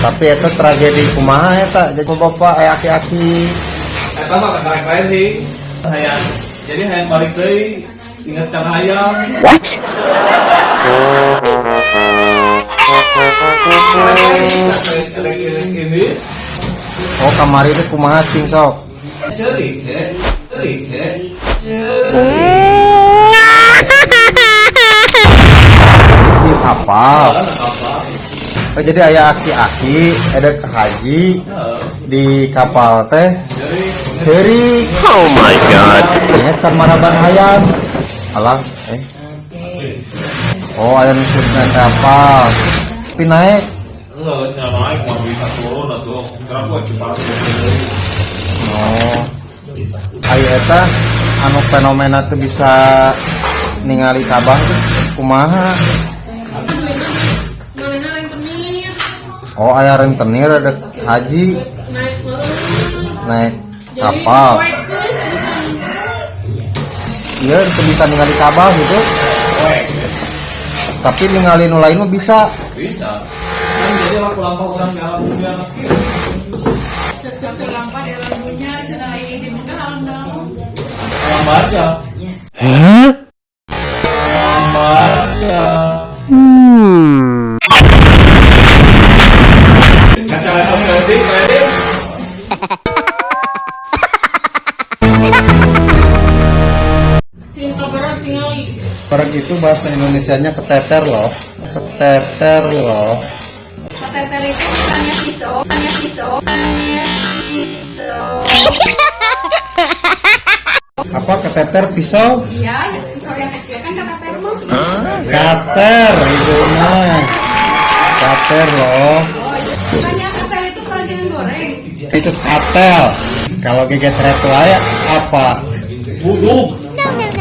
Tapi itu tragedi kumaha eta jadi bapak aki-aki. Eta mah kadang lain sih. Hayang. Jadi hayang balik deui ingat kana hayang. What? Oh kamari teh kumaha cing sok. Ceurik teh. Di kapal. Oh, jadi aya aki-aki ada ke haji di kapal teh ceurik. Oh my god. Nya can maraban hayam. Alah Oh aya nu surutna kapal. Tapi naik. Enggak, naik mah bisa turun atuh. Kenapa cuma Oh. Aya eta anu fenomena teh bisa ningali kabah teh kumaha? Oh aya rentenir ada haji naik kapal. Iya itu bisa ningali kabah gitu. Tapi ningali nu lain mah bisa. Bisa. Kan jadi lampau orang jalan dunia lambat aja. Hah? Lambat aja. Perek itu bahasa Indonesianya keteter loh. Keteter loh. Keteter itu bukannya pisau. Apa keteter pisau? Iya, pisau yang kecil kan keteter mah. Kater itu mah. Kater loh. Bukannya keteter itu sarjana goreng. Itu katel. Kalau geget retu aya apa? Buduk.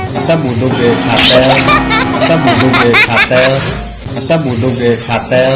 Masa buduk ge katel. Masa buduk ge katel. Masa buduk ge katel.